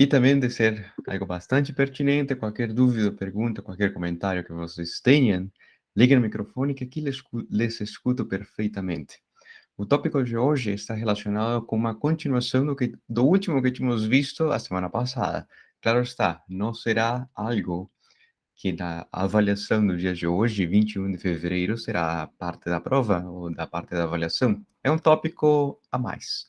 E também de ser algo bastante pertinente, qualquer dúvida, pergunta, qualquer comentário que vocês tenham, ligue no microfone que aqui les escuto perfeitamente. O tópico de hoje está relacionado com uma continuação do último que tínhamos visto a semana passada. Claro está, não será algo que na avaliação do dia de hoje, 21 de fevereiro, será parte da prova ou da parte da avaliação. É um tópico a mais.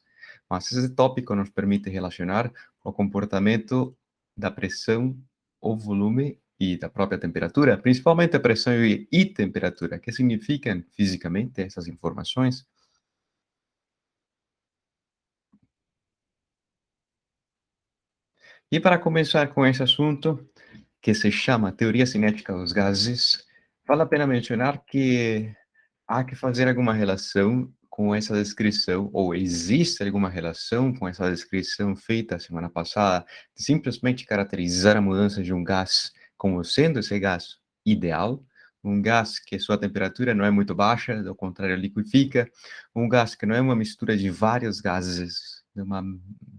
Mas esse tópico nos permite relacionar o comportamento da pressão, o volume e da própria temperatura, principalmente a pressão e temperatura. O que significam fisicamente essas informações? E para começar com esse assunto, que se chama teoria cinética dos gases, vale a pena mencionar que há que fazer alguma relação com essa descrição, ou existe alguma relação com essa descrição feita semana passada, de simplesmente caracterizar a mudança de um gás como sendo esse gás ideal, um gás que sua temperatura não é muito baixa, ao contrário, liquifica, um gás que não é uma mistura de vários gases, é uma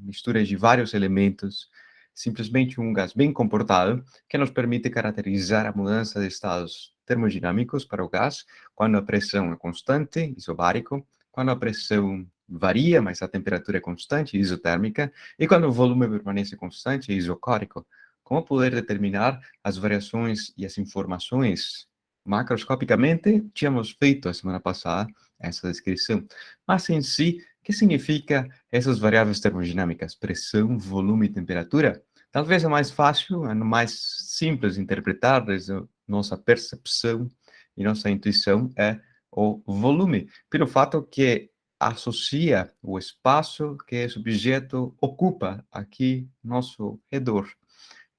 mistura de vários elementos, simplesmente um gás bem comportado, que nos permite caracterizar a mudança de estados termodinâmicos para o gás, quando a pressão é constante, isobárico, quando a pressão varia, mas a temperatura é constante, isotérmica, e quando o volume permanece constante, isocórico. Como poder determinar as variações e as informações? Macroscopicamente, tínhamos feito a semana passada essa descrição, mas em si, o que significa essas variáveis termodinâmicas? Pressão, volume e temperatura? Talvez é mais fácil, é mais simples de interpretar, desde a nossa percepção e nossa intuição, é o volume, pelo fato que associa o espaço que esse objeto ocupa aqui ao nosso redor.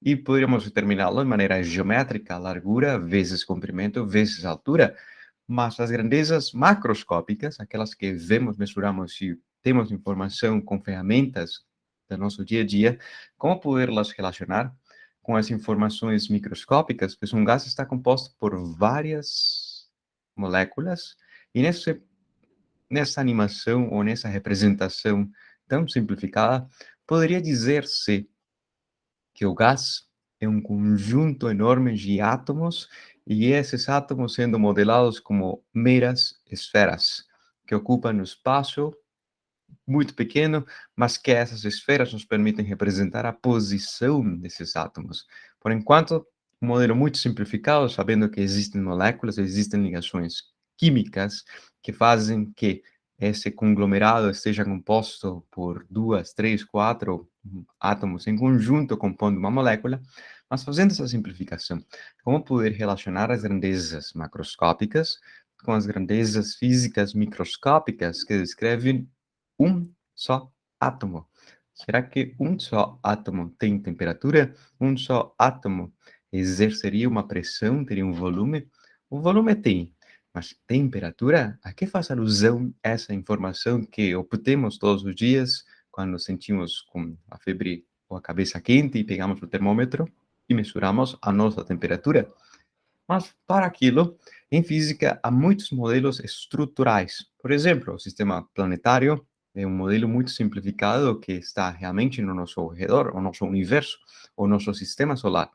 E poderíamos determiná-lo de maneira geométrica, largura vezes comprimento vezes altura, mas as grandezas macroscópicas, aquelas que vemos, mensuramos e temos informação com ferramentas do nosso dia a dia, como poderlas relacionar com as informações microscópicas, pois um gás está composto por várias moléculas, e nessa animação ou nessa representação tão simplificada, poderia dizer-se que o gás é um conjunto enorme de átomos e esses átomos sendo modelados como meras esferas que ocupam o espaço muito pequeno, mas que essas esferas nos permitem representar a posição desses átomos. Por enquanto, um modelo muito simplificado, sabendo que existem moléculas, existem ligações químicas que fazem que esse conglomerado esteja composto por duas, três, quatro átomos em conjunto compondo uma molécula, mas fazendo essa simplificação, como poder relacionar as grandezas macroscópicas com as grandezas físicas microscópicas que descrevem um só átomo? Será que um só átomo tem temperatura? Um só átomo exerceria uma pressão, teria um volume? O volume tem, mas temperatura? A que faz alusão essa informação que obtemos todos os dias quando sentimos com a febre ou a cabeça quente e pegamos o termômetro e mensuramos a nossa temperatura? Mas para aquilo, em física, há muitos modelos estruturais. Por exemplo, o sistema planetário é um modelo muito simplificado que está realmente no nosso redor, o nosso universo, o nosso sistema solar.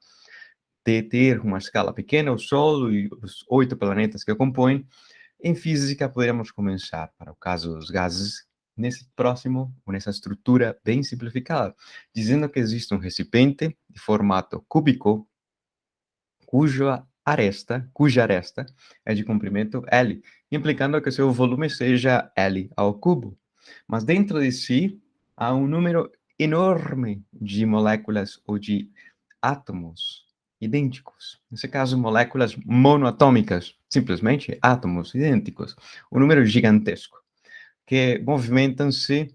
De ter uma escala pequena, o Sol e os 8 planetas que o compõem, em física poderíamos começar, para o caso dos gases, nesse próximo, ou nessa estrutura bem simplificada, dizendo que existe um recipiente de formato cúbico cuja aresta é de comprimento L, implicando que seu volume seja L ao cubo. Mas dentro de si há um número enorme de moléculas ou de átomos idênticos. Nesse caso, moléculas monoatômicas, simplesmente átomos idênticos. Um número gigantesco, que movimentam-se,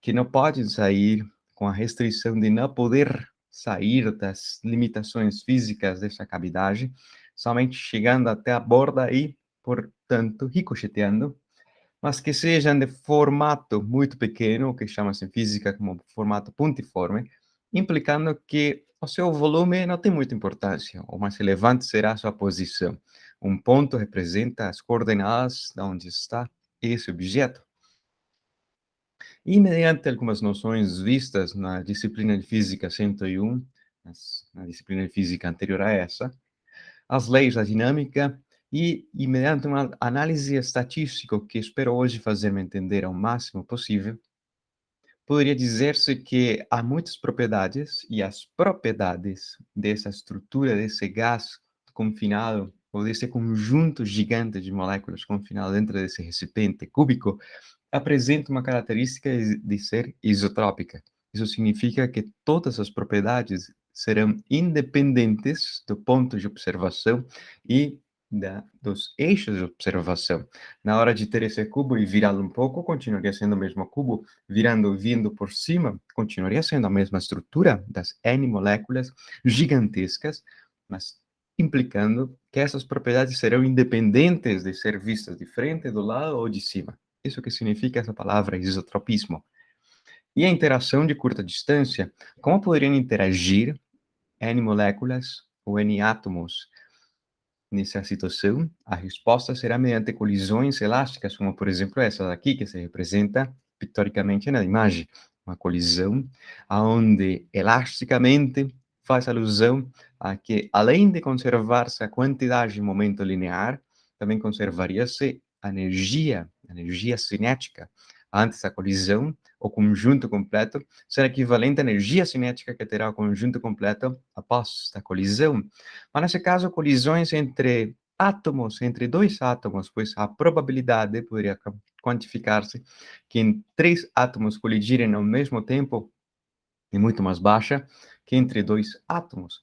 que não podem sair com a restrição de não poder sair das limitações físicas dessa cavidade, somente chegando até a borda e, portanto, ricocheteando, mas que sejam de formato muito pequeno, que chama-se em física como formato pontiforme, implicando que o seu volume não tem muita importância, o mais relevante será a sua posição. Um ponto representa as coordenadas de onde está esse objeto. E mediante algumas noções vistas na disciplina de Física 101, na disciplina de Física anterior a essa, as leis da dinâmica e mediante uma análise estatística que espero hoje fazer-me entender ao máximo possível, poderia dizer-se que há muitas propriedades e as propriedades dessa estrutura, desse gás confinado, ou desse conjunto gigante de moléculas confinado dentro desse recipiente cúbico, apresenta uma característica de ser isotrópica. Isso significa que todas as propriedades serão independentes do ponto de observação e dos eixos de observação. Na hora de ter esse cubo e virá-lo um pouco, continuaria sendo o mesmo cubo, virando, vindo por cima, continuaria sendo a mesma estrutura das N moléculas gigantescas, mas implicando que essas propriedades serão independentes de ser vistas de frente, do lado ou de cima. Isso que significa essa palavra isotropismo. E a interação de curta distância, como poderiam interagir N moléculas ou N átomos nessa situação? A resposta será mediante colisões elásticas, como por exemplo essa daqui, que se representa pictoricamente na imagem. Uma colisão onde elasticamente faz alusão a que, além de conservar-se a quantidade de momento linear, também conservaria-se a energia cinética. Antes da colisão, o conjunto completo será equivalente à energia cinética que terá o conjunto completo após a colisão. Mas nesse caso, colisões entre átomos, entre dois átomos, pois a probabilidade poderia quantificar-se que em três átomos colidirem ao mesmo tempo é muito mais baixa que entre dois átomos.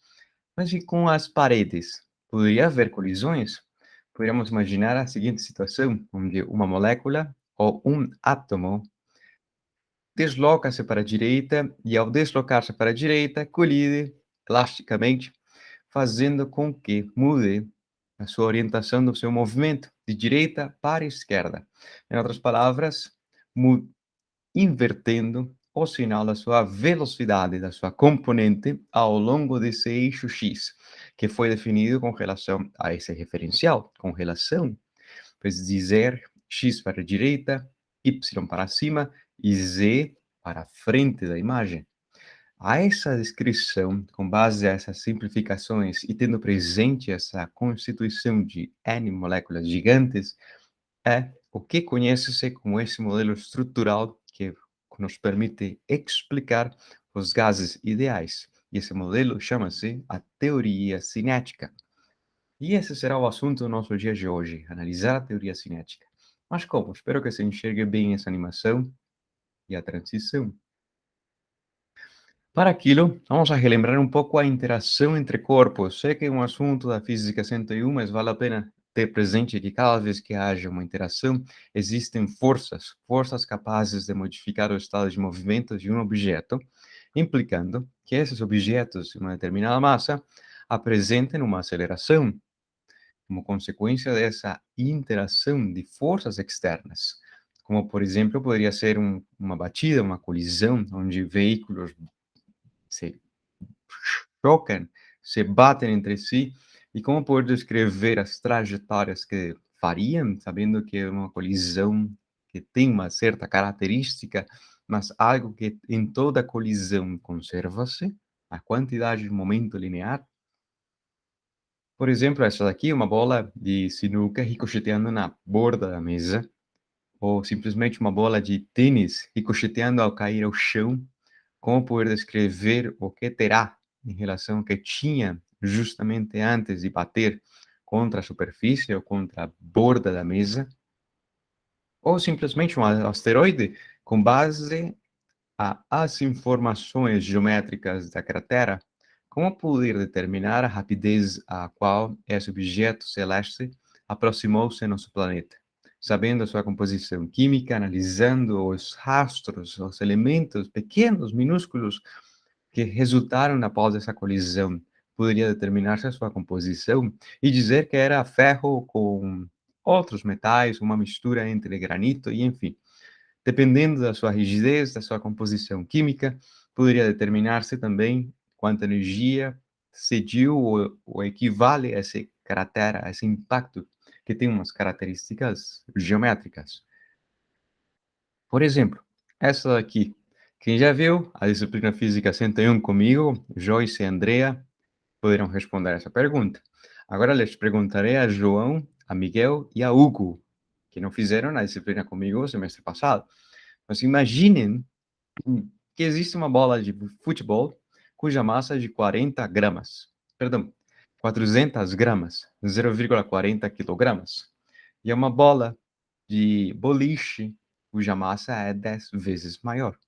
Mas e com as paredes? Poderia haver colisões? Poderíamos imaginar a seguinte situação, onde uma molécula ou um átomo desloca-se para a direita e, ao deslocar-se para a direita, colide elasticamente, fazendo com que mude a sua orientação do seu movimento de direita para a esquerda. Em outras palavras, invertendo o sinal da sua velocidade, da sua componente, ao longo desse eixo X, que foi definido com relação a esse referencial, com relação, pois dizer X para a direita, Y para cima e Z para a frente da imagem. A essa descrição, com base a essas simplificações e tendo presente essa constituição de N moléculas gigantes, é o que conhece-se como esse modelo estrutural que nos permite explicar os gases ideais. E esse modelo chama-se a teoria cinética. E esse será o assunto do nosso dia de hoje, analisar a teoria cinética. Mas como? Espero que se enxergue bem essa animação e a transição. Para aquilo, vamos a relembrar um pouco a interação entre corpos. Sei que é um assunto da Física 101, mas vale a pena ter presente que cada vez que haja uma interação, existem forças, forças capazes de modificar o estado de movimento de um objeto, implicando que esses objetos de uma determinada massa apresentem uma aceleração, como consequência dessa interação de forças externas. Como, por exemplo, poderia ser uma batida, uma colisão, onde veículos se chocam, se batem entre si, e como poder descrever as trajetórias que fariam, sabendo que é uma colisão que tem uma certa característica, mas algo que em toda colisão conserva-se, a quantidade de momento linear. Por exemplo, essa daqui é uma bola de sinuca ricocheteando na borda da mesa, ou simplesmente uma bola de tênis ricocheteando ao cair ao chão. Como poder descrever o que terá em relação ao que tinha justamente antes de bater contra a superfície ou contra a borda da mesa? Ou simplesmente um asteroide com base as informações geométricas da cratera? Como poder determinar a rapidez a qual esse objeto celeste aproximou-se ao nosso planeta? Sabendo a sua composição química, analisando os rastros, os elementos pequenos, minúsculos, que resultaram após essa colisão, poderia determinar-se a sua composição e dizer que era ferro com outros metais, uma mistura entre granito e, enfim. Dependendo da sua rigidez, da sua composição química, poderia determinar-se também quanta energia cediu ou equivale a esse cratera, a esse impacto, que tem umas características geométricas. Por exemplo, Essa daqui. Quem já viu a disciplina Física 101 comigo, Joyce e Andrea, poderão responder essa pergunta. Agora lhes perguntarei a João, a Miguel e a Hugo, que não fizeram a disciplina comigo o semestre passado. Mas imaginem que existe uma bola de futebol cuja massa é de 40 gramas. Perdão, 400 gramas, 0,40 quilogramas. E é uma bola de boliche cuja massa é 10 vezes maior,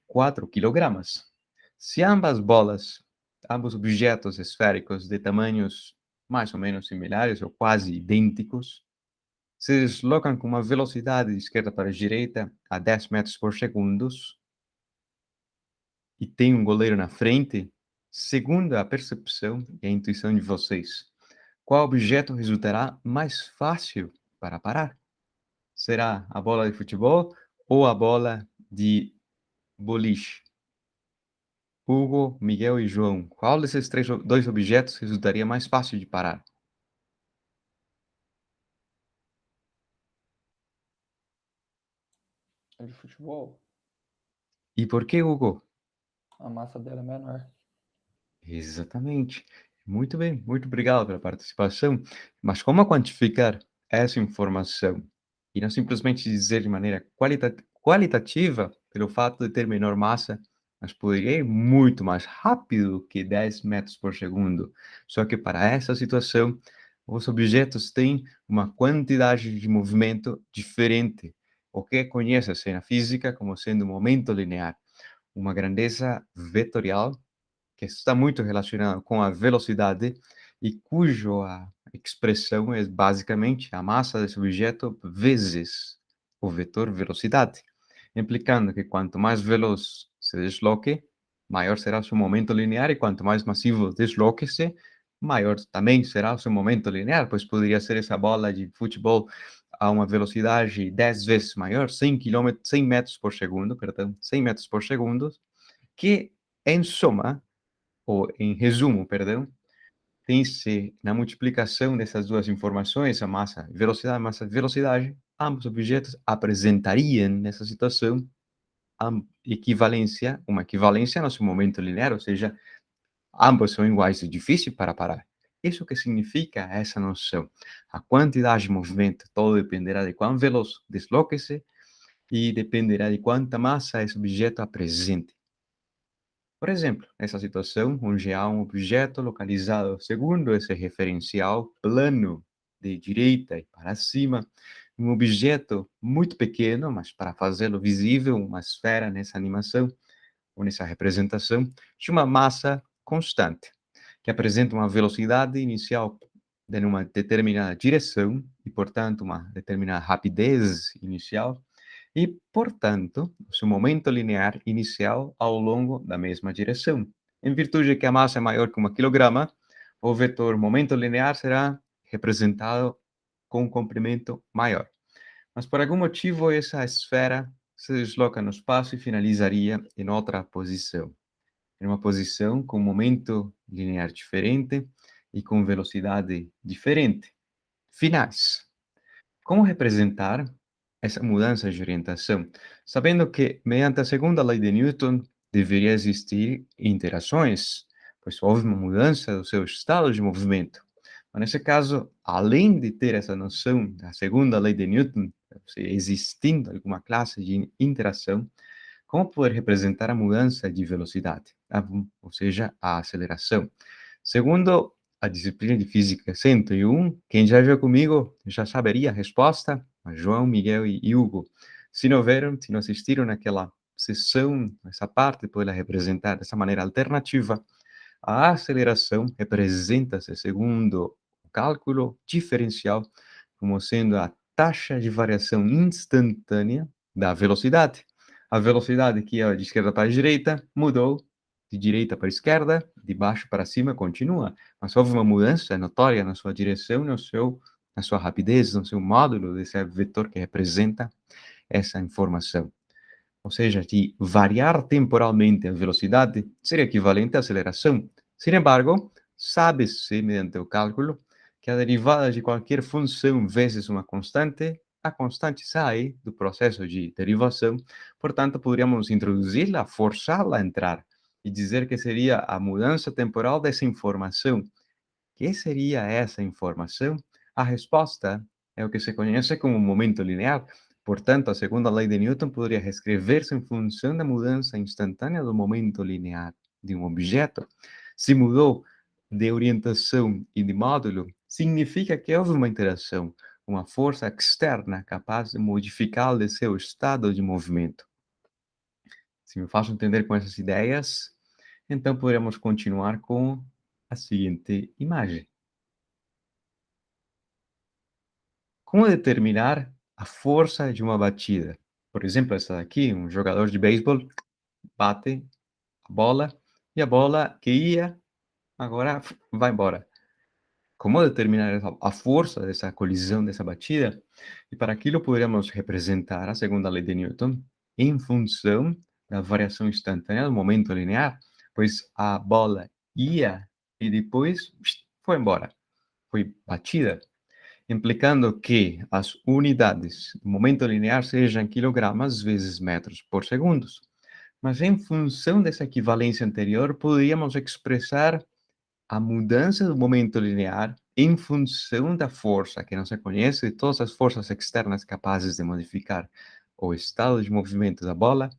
4 quilogramas. Se ambos objetos esféricos de tamanhos mais ou menos similares ou quase idênticos, se deslocam com uma velocidade de esquerda para a direita a 10 metros por segundo e tem um goleiro na frente, segundo a percepção e a intuição de vocês, qual objeto resultará mais fácil para parar? Será a bola de futebol ou a bola de boliche? Hugo, Miguel e João, qual desses dois objetos resultaria mais fácil de parar? É de futebol, E por que, Hugo? a massa dela é menor. Exatamente. Muito bem, muito obrigado pela participação. Mas como quantificar essa informação? E não simplesmente dizer de maneira qualitativa, pelo fato de ter menor massa, mas poderia ir muito mais rápido que 10 metros por segundo. Só que para essa situação, os objetos têm uma quantidade de movimento diferente, o que conhece-se na física como sendo momento linear, uma grandeza vetorial que está muito relacionado com a velocidade e cujo a expressão é basicamente a massa desse objeto vezes o vetor velocidade, implicando que quanto mais veloz se desloque, maior será o seu momento linear e quanto mais massivo desloque-se, maior também será o seu momento linear, pois poderia ser essa bola de futebol a uma velocidade 10 vezes maior, 100 metros por segundo, perdão, 100 metros por segundo, que em soma ou em resumo, perdão, tem-se na multiplicação dessas duas informações, a massa e velocidade, ambos objetos apresentariam nessa situação uma equivalência no seu momento linear, ou seja, ambos são iguais, é difícil para parar. Isso que significa essa noção? A quantidade de movimento todo dependerá de quão veloz desloque-se e dependerá de quanta massa esse objeto apresente. Por exemplo, nessa situação, onde há um objeto localizado segundo esse referencial plano de direita e para cima, um objeto muito pequeno, mas para fazê-lo visível, uma esfera nessa animação ou nessa representação, de uma massa constante, que apresenta uma velocidade inicial em uma determinada direção e, portanto, uma determinada rapidez inicial, e, portanto, o seu momento linear inicial ao longo da mesma direção. Em virtude de que a massa é maior que 1 quilograma, o vetor momento linear será representado com um comprimento maior. Mas por algum motivo essa esfera se desloca no espaço e finalizaria em outra posição. Em uma posição com momento linear diferente e com velocidade diferente. Finais. Como representar essa mudança de orientação? Sabendo que, mediante a segunda lei de Newton, deveria existir interações, pois houve uma mudança do seu estado de movimento. Mas nesse caso, além de ter essa noção da segunda lei de Newton, existindo alguma classe de interação, como poder representar a mudança de velocidade, ou seja, a aceleração? Segundo a disciplina de Física 101, quem já viu comigo já saberia a resposta, mas João, Miguel e Hugo. Se não viram, se não assistiram naquela sessão, essa parte, pode representar dessa maneira alternativa. A aceleração representa-se, segundo o cálculo diferencial, como sendo a taxa de variação instantânea da velocidade. A velocidade que é de esquerda para a direita mudou, de direita para a esquerda, de baixo para cima continua, mas houve uma mudança notória na sua direção, na sua rapidez, no seu módulo desse vetor que representa essa informação. Ou seja, de variar temporalmente a velocidade seria equivalente à aceleração. Sin embargo, sabe-se, mediante o cálculo, que a derivada de qualquer função vezes uma constante a constante sai do processo de derivação, portanto, poderíamos introduzi-la, forçá-la a entrar e dizer que seria a mudança temporal dessa informação. Que seria essa informação? A resposta é o que se conhece como momento linear. Portanto, a segunda lei de Newton poderia reescrever-se em função da mudança instantânea do momento linear de um objeto. Se mudou de orientação e de módulo, significa que houve uma interação, uma força externa capaz de modificar o seu estado de movimento. Se me faço entender com essas ideias, então poderemos continuar com a seguinte imagem. Como determinar a força de uma batida? Por exemplo, essa daqui, um jogador de beisebol bate a bola e a bola que ia agora vai embora. Como determinar a força dessa colisão, dessa batida? E para aquilo poderíamos representar a segunda lei de Newton em função da variação instantânea do momento linear, pois a bola ia e depois foi embora, foi batida, implicando que as unidades do momento linear sejam quilogramas vezes metros por segundo. Mas em função dessa equivalência anterior, poderíamos expressar a mudança do momento linear em função da força, que não se conhece, de todas as forças externas capazes de modificar o estado de movimento da bola,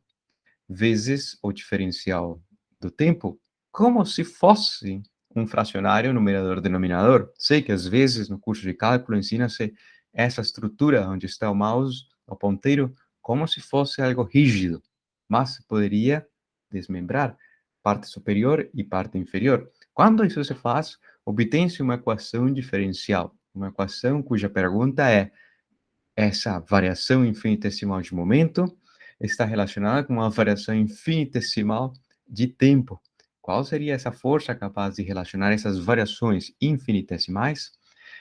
vezes o diferencial do tempo, como se fosse um fracionário numerador-denominador. Sei que às vezes no curso de cálculo ensina-se essa estrutura onde está o mouse, o ponteiro, como se fosse algo rígido, mas se poderia desmembrar parte superior e parte inferior. Quando isso se faz, obtém-se uma equação diferencial, uma equação cuja pergunta é: essa variação infinitesimal de momento está relacionada com uma variação infinitesimal de tempo. Qual seria essa força capaz de relacionar essas variações infinitesimais?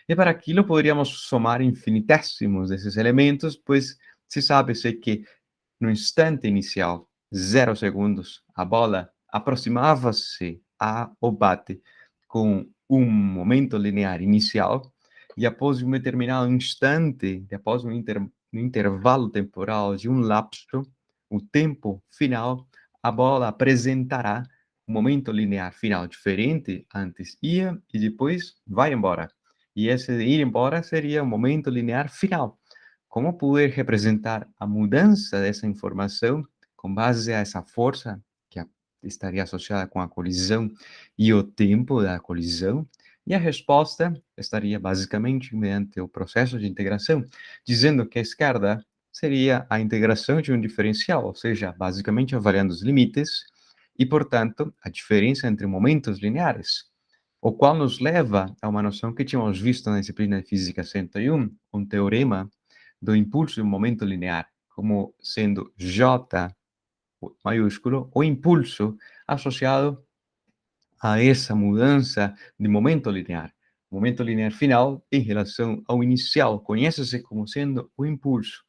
E para aquilo poderíamos somar infinitésimos desses elementos, pois se sabe-se que no instante inicial, 0 segundos, a bola aproximava-se ao bate com um momento linear inicial e após um determinado instante, após um intervalo temporal de um lapso, o tempo final, a bola apresentará um momento linear final diferente, antes ia e depois vai embora. E esse ir embora seria o momento linear final. Como poder representar a mudança dessa informação com base a essa força que estaria associada com a colisão e o tempo da colisão? E a resposta estaria basicamente mediante o processo de integração, dizendo que a esquerda seria a integração de um diferencial, ou seja, basicamente avaliando os limites e, portanto, a diferença entre momentos lineares, o qual nos leva a uma noção que tínhamos visto na disciplina de Física 101, um teorema do impulso de um momento linear, como sendo J maiúsculo, o impulso associado a essa mudança de momento linear. O momento linear final em relação ao inicial conhece-se como sendo o impulso.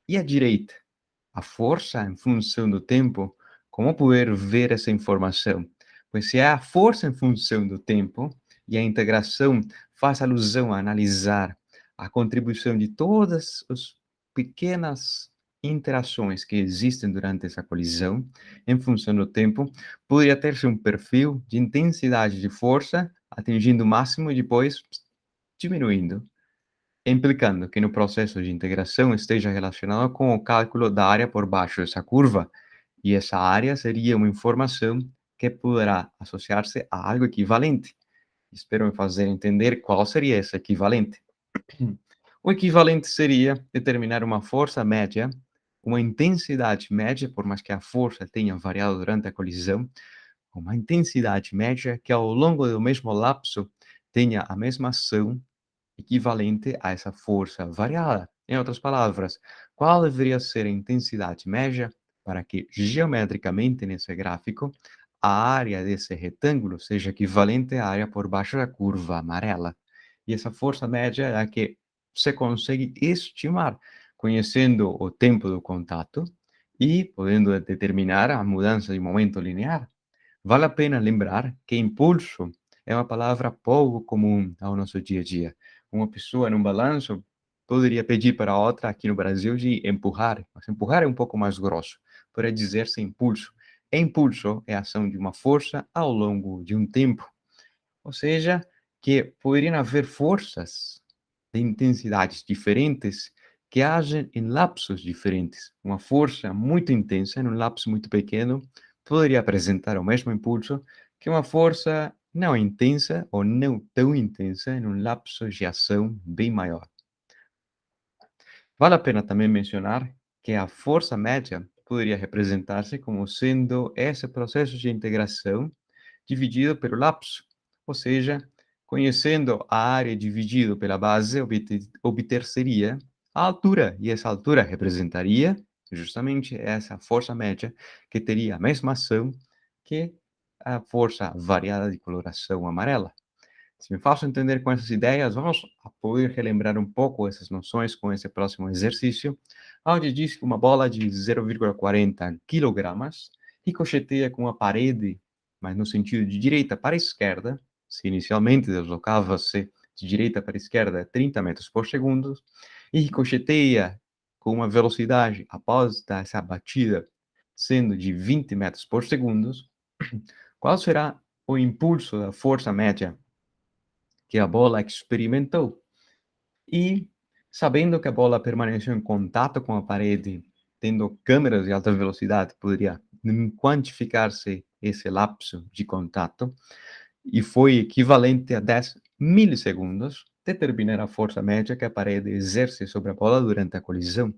E à direita, a força em função do tempo, como poder ver essa informação? Pois se é a força em função do tempo, e a integração faz alusão a analisar a contribuição de todas as pequenas interações que existem durante essa colisão, em função do tempo, poderia ter-se um perfil de intensidade de força atingindo o máximo e depois diminuindo, implicando que no processo de integração esteja relacionado com o cálculo da área por baixo dessa curva, e essa área seria uma informação que poderá associar-se a algo equivalente. Espero me fazer entender qual seria esse equivalente. O equivalente seria determinar uma força média, uma intensidade média, por mais que a força tenha variado durante a colisão, uma intensidade média que ao longo do mesmo lapso tenha a mesma ação equivalente a essa força variada. Em outras palavras, qual deveria ser a intensidade média para que, geometricamente, nesse gráfico, a área desse retângulo seja equivalente à área por baixo da curva amarela? E essa força média é a que você consegue estimar, conhecendo o tempo do contato e podendo determinar a mudança de momento linear. Vale a pena lembrar que impulso é uma palavra pouco comum ao nosso dia a dia. Uma pessoa num balanço poderia pedir para a outra, aqui no Brasil, de empurrar, mas empurrar é um pouco mais grosso, poderia dizer-se impulso. Impulso é a ação de uma força ao longo de um tempo, ou seja, que poderiam haver forças de intensidades diferentes que agem em lapsos diferentes. Uma força muito intensa em um lapso muito pequeno poderia apresentar o mesmo impulso que uma força não intensa ou não tão intensa em um lapso de ação bem maior. Vale a pena também mencionar que a força média poderia representar-se como sendo esse processo de integração dividido pelo lapso, ou seja, conhecendo a área dividido pela base, obter-seria a altura, e essa altura representaria justamente essa força média que teria a mesma ação que a força variada de coloração amarela. Se me faço entender com essas ideias, vamos poder relembrar um pouco essas noções com esse próximo exercício, onde diz que uma bola de 0,40 kg ricocheteia com a parede, mas no sentido de direita para esquerda, se inicialmente deslocava-se de direita para esquerda 30 metros por segundo, e ricocheteia com uma velocidade após essa batida sendo de 20 metros por segundo, qual será o impulso da força média que a bola experimentou? E, sabendo que a bola permaneceu em contato com a parede, tendo câmeras de alta velocidade, poderia quantificar-se esse lapso de contato, e foi equivalente a 10 milissegundos, determinar a força média que a parede exerce sobre a bola durante a colisão.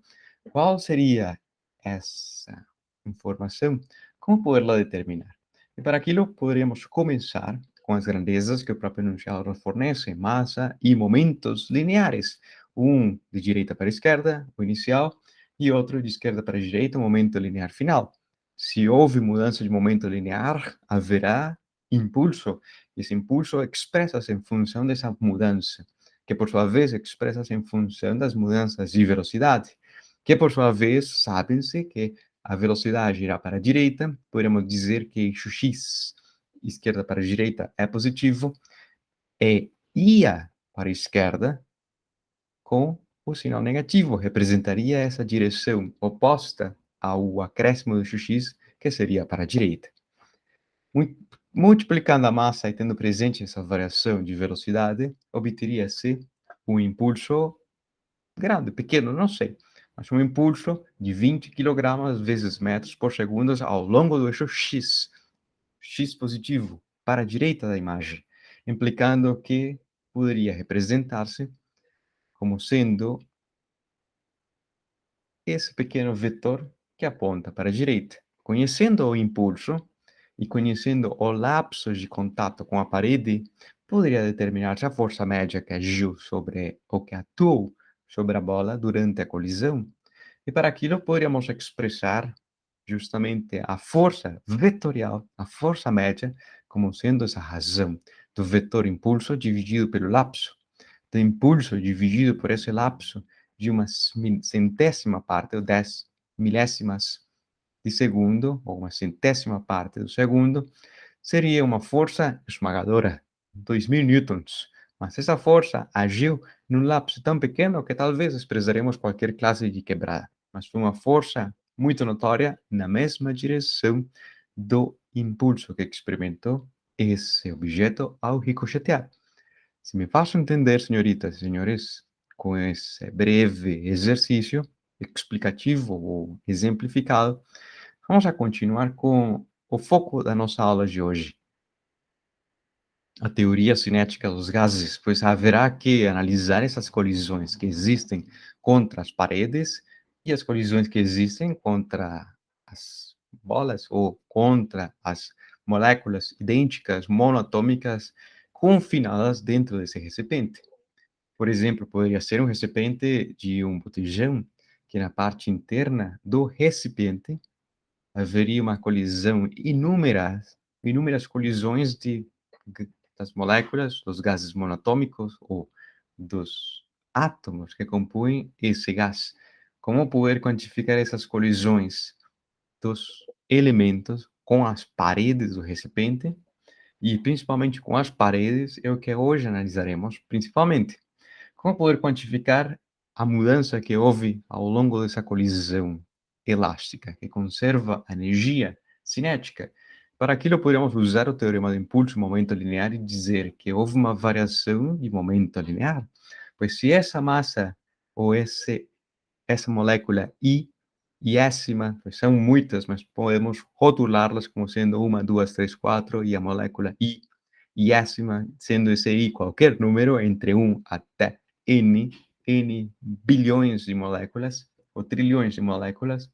Qual seria essa informação? Como poderla determinar? E para aquilo, poderíamos começar com as grandezas que o próprio enunciado nos fornece, massa e momentos lineares. Um de direita para esquerda, o inicial, e outro de esquerda para direita, o momento linear final. Se houve mudança de momento linear, haverá impulso. Esse impulso expressa-se em função dessa mudança, que por sua vez expressa-se em função das mudanças de velocidade, que por sua vez sabem-se que a velocidade irá para a direita, podemos dizer que eixo x, esquerda para a direita, é positivo, e ia para a esquerda com o sinal negativo, representaria essa direção oposta ao acréscimo do eixo x, que seria para a direita. Multiplicando a massa e tendo presente essa variação de velocidade, obteria-se um impulso grande, pequeno, não sei, mas um impulso de 20 kg vezes metros por segundo ao longo do eixo x, x positivo, para a direita da imagem, implicando que poderia representar-se como sendo esse pequeno vetor que aponta para a direita. Conhecendo o impulso e conhecendo o lapso de contato com a parede, poderia determinar se a força média que agiu sobre ou que atuou sobre a bola durante a colisão. E para aquilo poderíamos expressar justamente a força vetorial, a força média, como sendo essa razão do vetor impulso dividido pelo lapso, do impulso dividido por esse lapso de uma centésima parte, ou 10 milésimas de segundo, ou uma centésima parte do segundo, seria uma força esmagadora, 2.000 newtons. Mas essa força agiu num lapso tão pequeno que talvez expressaremos qualquer classe de quebrada. Mas foi uma força muito notória na mesma direção do impulso que experimentou esse objeto ao ricochetear. Se me faço entender, senhoritas e senhores, com esse breve exercício explicativo ou exemplificado, vamos a continuar com o foco da nossa aula de hoje, a teoria cinética dos gases, pois haverá que analisar essas colisões que existem contra as paredes e as colisões que existem contra as bolas ou contra as moléculas idênticas, monoatômicas, confinadas dentro desse recipiente. Por exemplo, poderia ser um recipiente de um botijão, que na parte interna do recipiente haveria uma colisão, inúmeras colisões das moléculas, dos gases monatômicos ou dos átomos que compõem esse gás. Como poder quantificar essas colisões dos elementos com as paredes do recipiente e principalmente com as paredes é o que hoje analisaremos principalmente. Como poder quantificar a mudança que houve ao longo dessa colisão elástica, que conserva a energia cinética. Para aquilo, podemos usar o teorema do impulso momento linear e dizer que houve uma variação de momento linear. Pois se essa massa ou essa molécula I iésima, pois são muitas, mas podemos rotulá-las como sendo uma, duas, três, quatro, e a molécula I iésima, sendo esse I qualquer número, entre 1 até N bilhões de moléculas, ou trilhões de moléculas.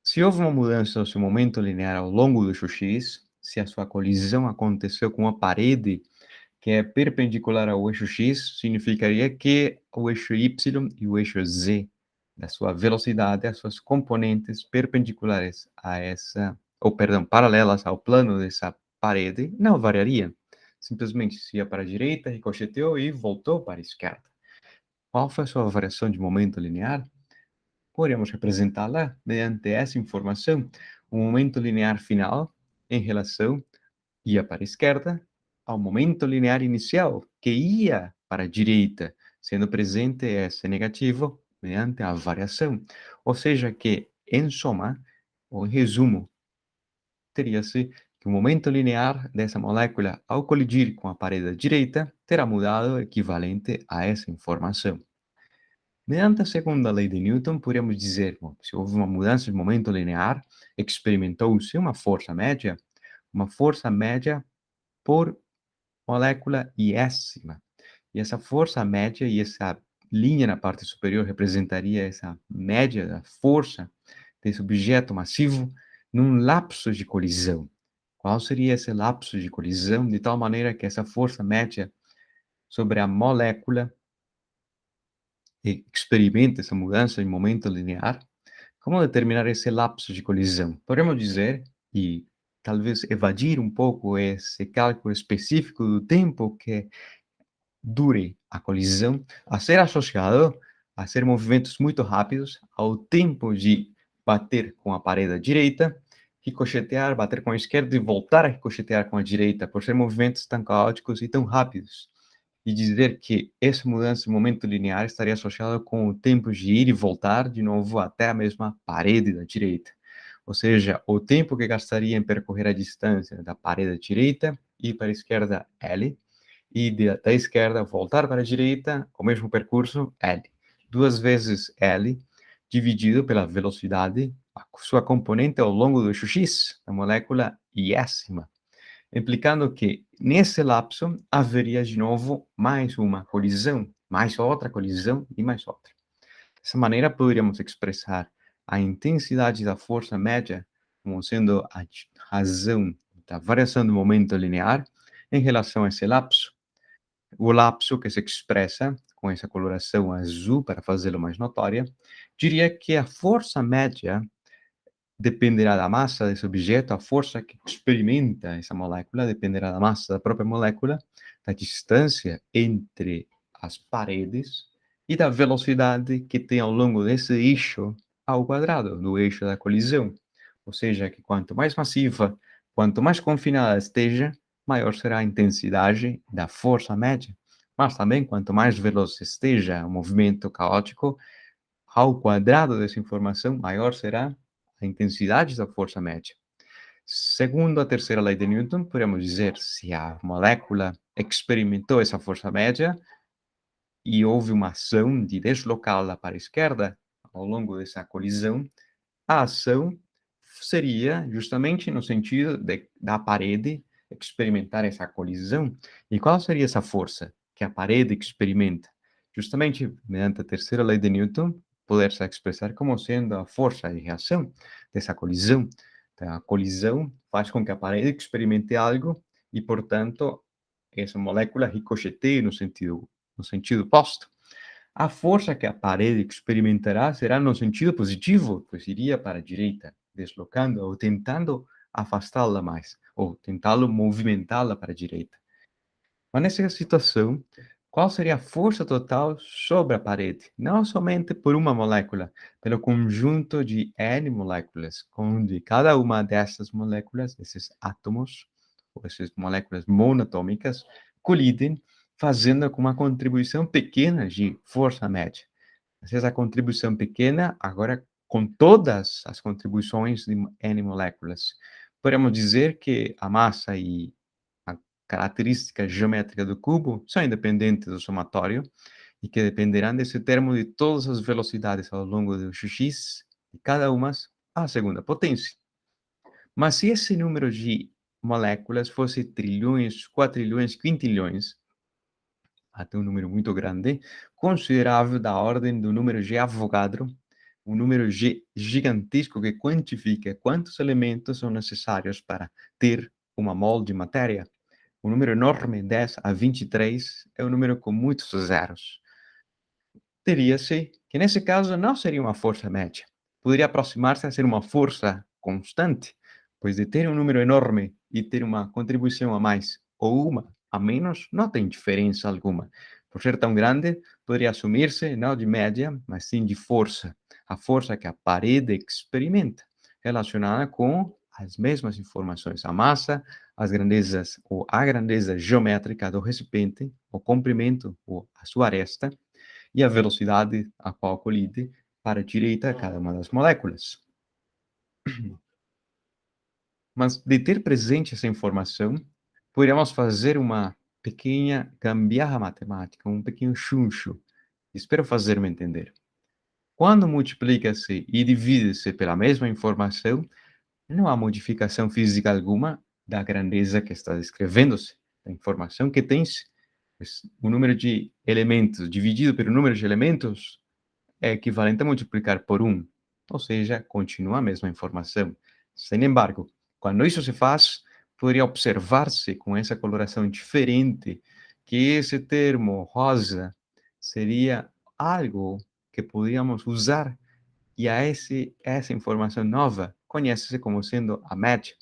Se houve uma mudança no seu momento linear ao longo do x, se a sua colisão aconteceu com uma parede que é perpendicular ao eixo x, significaria que o eixo y e o eixo z da sua velocidade, as suas componentes perpendiculares a essa, ou perdão, paralelas ao plano dessa parede, não variariam. Simplesmente se ia para a direita, ricocheteou e voltou para a esquerda. Qual foi a sua variação de momento linear? Podemos representá-la mediante essa informação, o momento linear final em relação ia para a esquerda, ao momento linear inicial, que ia para a direita, sendo presente esse negativo mediante a variação. Ou seja, que, em soma, ou em resumo, teria-se que o momento linear dessa molécula, ao colidir com a parede da direita, terá mudado equivalente a essa informação. Mediante a segunda lei de Newton, podemos dizer, bom, se houve uma mudança de momento linear, experimentou-se uma força média por molécula iésima. E essa força média e essa linha na parte superior representaria essa média da força desse objeto massivo num lapso de colisão. Qual seria esse lapso de colisão? De tal maneira que essa força média sobre a molécula experimenta essa mudança em momento linear. Como determinar esse lapso de colisão? Podemos dizer, e talvez evadir um pouco esse cálculo específico do tempo que dure a colisão, a ser associado a ser movimentos muito rápidos ao tempo de bater com a parede à direita, ricochetear, bater com a esquerda e voltar a ricochetear com a direita, por ser movimentos tão caóticos e tão rápidos. E dizer que essa mudança de momento linear estaria associada com o tempo de ir e voltar de novo até a mesma parede da direita. Ou seja, o tempo que gastaria em percorrer a distância da parede à direita e para a esquerda L, e da esquerda voltar para a direita, o mesmo percurso, L. 2 vezes L, dividido pela velocidade, a sua componente ao longo do eixo x, da molécula iésima, implicando que, nesse lapso, haveria de novo mais uma colisão, mais outra colisão e mais outra. Dessa maneira, poderíamos expressar a intensidade da força média como sendo a razão da variação do momento linear em relação a esse lapso. O lapso que se expressa com essa coloração azul para fazê-lo mais notória, diria que a força média dependerá da massa desse objeto, a força que experimenta essa molécula dependerá da massa da própria molécula, da distância entre as paredes e da velocidade que tem ao longo desse eixo ao quadrado, do eixo da colisão. Ou seja, que quanto mais massiva, quanto mais confinada esteja, maior será a intensidade da força média. Mas também, quanto mais veloz esteja o movimento caótico, ao quadrado dessa informação, maior será a intensidade da força média. Segundo a terceira lei de Newton, podemos dizer se a molécula experimentou essa força média e houve uma ação de deslocá-la para a esquerda ao longo dessa colisão, a ação seria justamente no sentido da parede experimentar essa colisão. E qual seria essa força que a parede experimenta? Justamente, mediante a terceira lei de Newton, poder-se expressar como sendo a força de reação dessa colisão. Então, a colisão faz com que a parede experimente algo e, portanto, essa molécula ricocheteie no sentido oposto. A força que a parede experimentará será no sentido positivo, pois iria para a direita, deslocando ou tentando afastá-la mais, ou tentá-lo movimentá-la para a direita. Mas nessa situação, qual seria a força total sobre a parede? Não somente por uma molécula, pelo conjunto de N moléculas, onde cada uma dessas moléculas, desses átomos, ou essas moléculas monatômicas, colidem, fazendo com uma contribuição pequena de força média. Essa contribuição pequena, agora com todas as contribuições de N moléculas. Podemos dizer que a massa e a característica geométrica do cubo são independentes do somatório e que dependerão desse termo de todas as velocidades ao longo do x, de cada uma à segunda potência. Mas se esse número de moléculas fosse trilhões, quatrilhões, quintilhões, até um número muito grande, considerável da ordem do número de Avogadro, um número gigantesco que quantifica quantos elementos são necessários para ter uma mol de matéria. Um número enorme, 10 a 23, é um número com muitos zeros. Teria-se que, nesse caso, não seria uma força média. Poderia aproximar-se a ser uma força constante, pois de ter um número enorme e ter uma contribuição a mais ou uma a menos, não tem diferença alguma. Por ser tão grande, poderia assumir-se não de média, mas sim de força. A força que a parede experimenta, relacionada com as mesmas informações, a massa, as grandezas ou a grandeza geométrica do recipiente, o comprimento ou a sua aresta, e a velocidade a qual colide para a direita cada uma das moléculas. Mas de ter presente essa informação, poderíamos fazer uma pequena gambiarra matemática, um pequeno chuncho. Espero fazer-me entender. Quando multiplica-se e divide-se pela mesma informação, não há modificação física alguma da grandeza que está descrevendo-se, da informação que tem-se. O número de elementos dividido pelo número de elementos é equivalente a multiplicar por 1, ou seja, continua a mesma informação. Sem embargo, quando isso se faz, poderia observar-se com essa coloração diferente que esse termo rosa seria algo que poderíamos usar e essa informação nova conhece-se como sendo a média.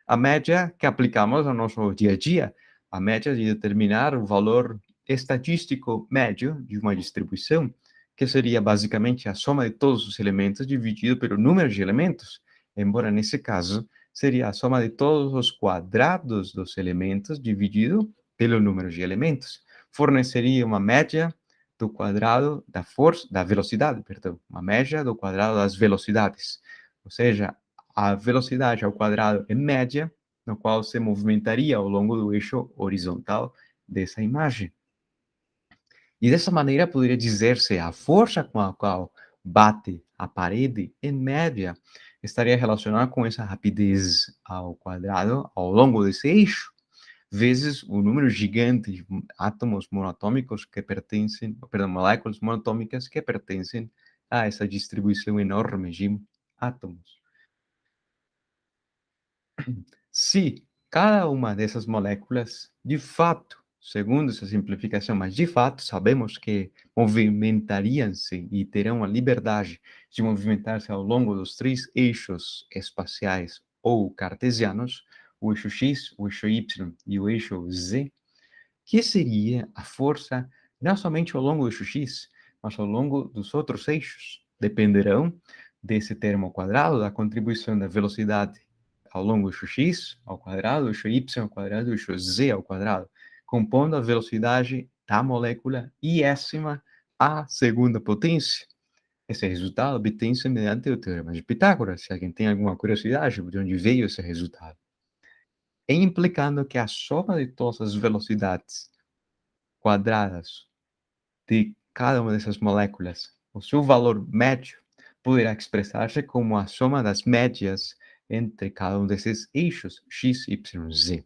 A média que aplicamos ao nosso dia a dia, a média de determinar o valor estatístico médio de uma distribuição, que seria basicamente a soma de todos os elementos dividido pelo número de elementos, embora nesse caso seria a soma de todos os quadrados dos elementos dividido pelo número de elementos. Forneceria uma média do quadrado da força, da velocidade, perdão, uma média do quadrado das velocidades. Ou seja, a velocidade ao quadrado é média, no qual se movimentaria ao longo do eixo horizontal dessa imagem. E dessa maneira poderia dizer-se a força com a qual bate a parede, em média, estaria relacionada com essa rapidez ao quadrado ao longo desse eixo, vezes o número gigante de átomos monatômicos que pertencem, perdão, moléculas monatômicas que pertencem a essa distribuição enorme de átomos. Se cada uma dessas moléculas, de fato, segundo essa simplificação, mas de fato sabemos que movimentariam-se e terão a liberdade de movimentar-se ao longo dos três eixos espaciais ou cartesianos, o eixo x, o eixo y e o eixo z, que seria a força não somente ao longo do eixo x, mas ao longo dos outros eixos. Dependerão desse termo ao quadrado, da contribuição da velocidade ao longo do eixo x ao quadrado, do eixo y ao quadrado, do eixo z ao quadrado, compondo a velocidade da molécula iésima à segunda potência. Esse resultado obtém-se mediante o teorema de Pitágoras. Se alguém tem alguma curiosidade de onde veio esse resultado, implicando que a soma de todas as velocidades quadradas de cada uma dessas moléculas, o seu valor médio poderá expressar-se como a soma das médias entre cada um desses eixos x, y, z.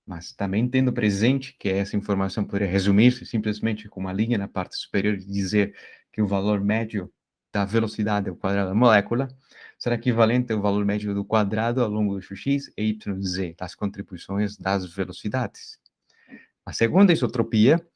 Mas também tendo presente que essa informação poderia resumir-se simplesmente com uma linha na parte superior e dizer que o valor médio da velocidade ao quadrado da molécula será equivalente ao valor médio do quadrado ao longo do eixo x e y, z, das contribuições das velocidades. A segunda isotropia,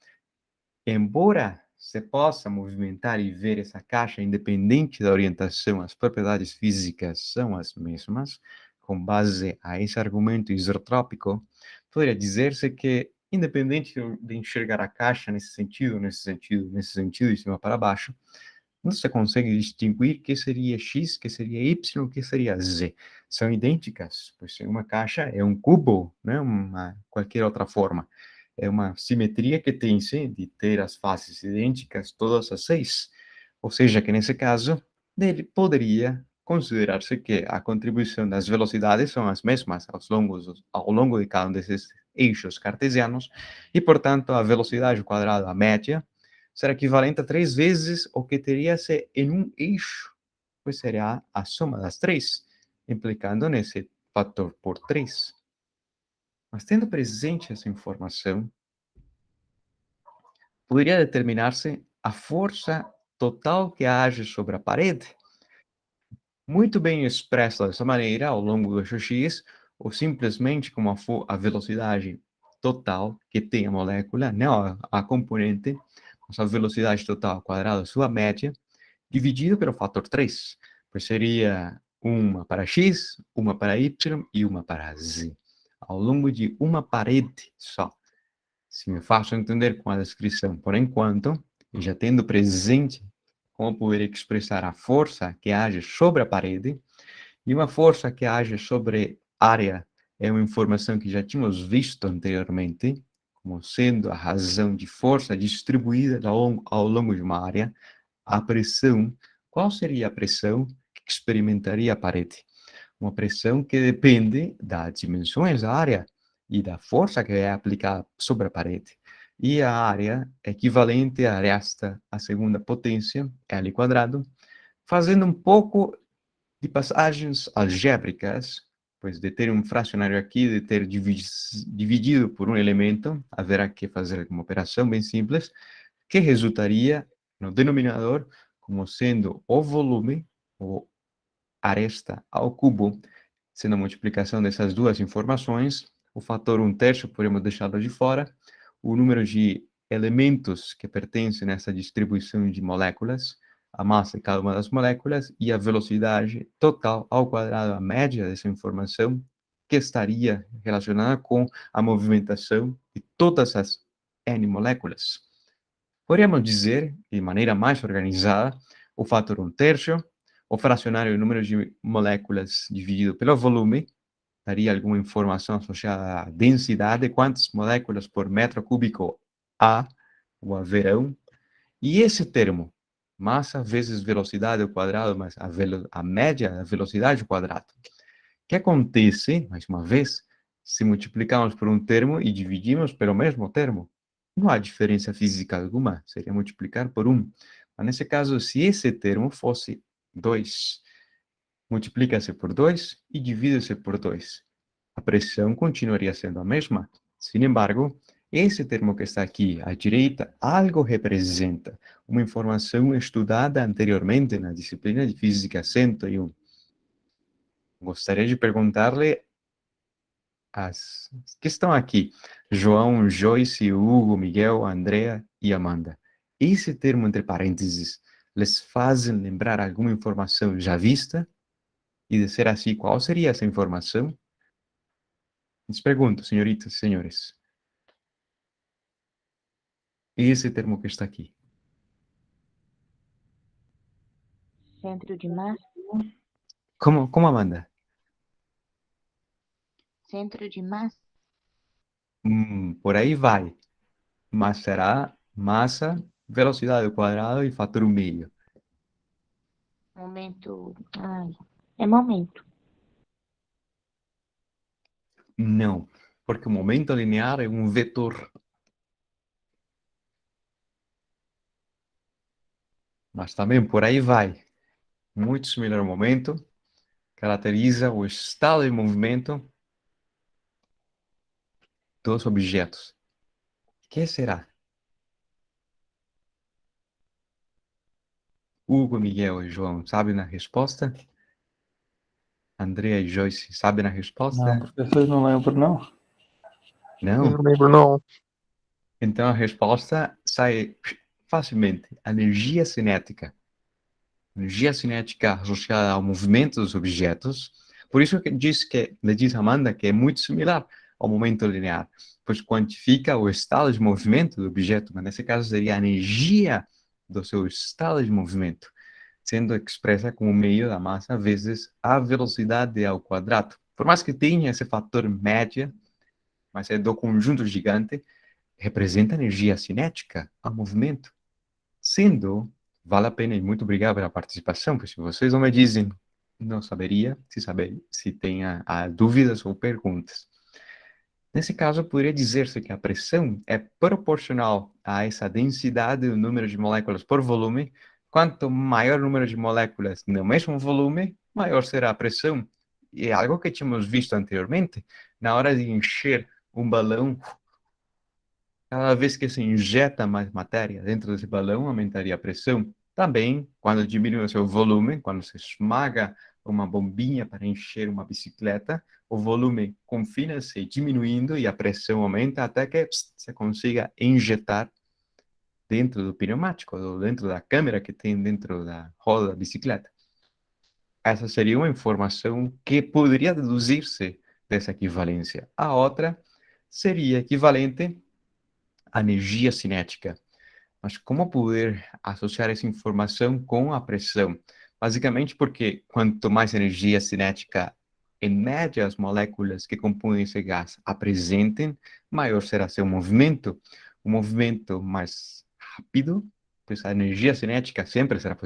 embora se possa movimentar e ver essa caixa independente da orientação, as propriedades físicas são as mesmas, com base a esse argumento isotrópico, poderia dizer-se que, independente de enxergar a caixa nesse sentido, de cima para baixo, não se consegue distinguir que seria x, que seria y, que seria z. São idênticas, pois uma caixa é um cubo, né? Qualquer outra forma. É uma simetria que tem-se de ter as faces idênticas, todas as seis. Ou seja, que nesse caso, ele poderia considerar-se que a contribuição das velocidades são as mesmas ao longo de cada um desses eixos cartesianos e, portanto, a velocidade quadrada média será equivalente a 3 vezes o que teria se em um eixo, pois seria a soma das três, implicando nesse fator por 3. Mas tendo presente essa informação, poderia determinar-se a força total que age sobre a parede, muito bem expressa dessa maneira ao longo do eixo X, ou simplesmente como a velocidade total que tem a molécula, não a componente, mas a velocidade total quadrada sua média, dividido pelo fator 3, pois seria uma para x, uma para y e uma para z, ao longo de uma parede só. Se me faço entender com a descrição por enquanto, e já tendo presente como poder expressar a força que age sobre a parede, e uma força que age sobre área é uma informação que já tínhamos visto anteriormente, como sendo a razão de força distribuída ao longo de uma área, a pressão. Qual seria a pressão que experimentaria a parede? Uma pressão que depende das dimensões da área e da força que é aplicada sobre a parede. E a área equivalente a esta, a segunda potência, L quadrado, fazendo um pouco de passagens algébricas, pois de ter um fracionário aqui, de ter dividido por um elemento, haverá que fazer uma operação bem simples, que resultaria no denominador como sendo o volume, ou aresta ao cubo, sendo a multiplicação dessas duas informações, o fator 1/3 podemos deixá-lo de fora, o número de elementos que pertencem nessa distribuição de moléculas, a massa de cada uma das moléculas e a velocidade total ao quadrado, a média dessa informação, que estaria relacionada com a movimentação de todas as N moléculas. Poderíamos dizer, de maneira mais organizada, o fator 1/3, o fracionário de número de moléculas dividido pelo volume, daria alguma informação associada à densidade, quantas moléculas por metro cúbico há ou haverão, e esse termo, massa vezes velocidade ao quadrado, mas a média da velocidade ao quadrado. O que acontece, mais uma vez, se multiplicamos por um termo e dividimos pelo mesmo termo? Não há diferença física alguma, seria multiplicar por 1. Mas nesse caso, se esse termo fosse 2, multiplica-se por 2 e divide-se por 2. A pressão continuaria sendo a mesma. Sin embargo, esse termo que está aqui à direita, algo representa uma informação estudada anteriormente na disciplina de Física 101. Gostaria de perguntar-lhe as que estão aqui, João, Joyce, Hugo, Miguel, Andrea e Amanda. Esse termo entre parênteses les fazem lembrar alguma informação já vista? E de ser assim, qual seria essa informação? Les pergunto, senhoritas e senhores. Esse termo que está aqui. Centro de massa. Como Amanda? Centro de massa. Por aí vai. Mas será massa, velocidade ao quadrado e fator 1/2. Momento. Ai, é momento. Não, porque o momento linear é um vetor. Mas também por aí vai. Muito similar ao momento, caracteriza o estado de movimento dos objetos. O que será? Hugo, Miguel e João sabem na resposta? Andrea e Joyce sabem na resposta? Não, professor, não lembro, não. Não? Eu não lembro, não. Então a resposta sai facilmente. Energia cinética. Energia cinética associada ao movimento dos objetos. Por isso que le diz Amanda que é muito similar ao momento linear, pois quantifica o estado de movimento do objeto, mas nesse caso seria a energia do seu estado de movimento, sendo expressa como meio da massa vezes a velocidade ao quadrado. Por mais que tenha esse fator média, mas é do conjunto gigante, representa energia cinética ao movimento, sendo Vale a pena e muito obrigado pela participação, porque se vocês não me dizem, não saberia se tem dúvidas ou perguntas. Nesse caso, poderia dizer-se que a pressão é proporcional a essa densidade do número de moléculas por volume. Quanto maior o número de moléculas no mesmo volume, maior será a pressão. E é algo que tínhamos visto anteriormente, na hora de encher um balão, cada vez que se injeta mais matéria dentro desse balão, aumentaria a pressão. Também, quando diminui o seu volume, quando se esmaga uma bombinha para encher uma bicicleta, o volume confina-se diminuindo e a pressão aumenta até que você consiga injetar dentro do pneumático, ou dentro da câmera que tem dentro da roda da bicicleta. Essa seria uma informação que poderia deduzir-se dessa equivalência. A outra seria equivalente à energia cinética. Mas como poder associar essa informação com a pressão? Basicamente porque quanto mais energia cinética em média as moléculas que compõem esse gás apresentem, maior será seu movimento. O movimento mais rápido, pois a energia cinética sempre será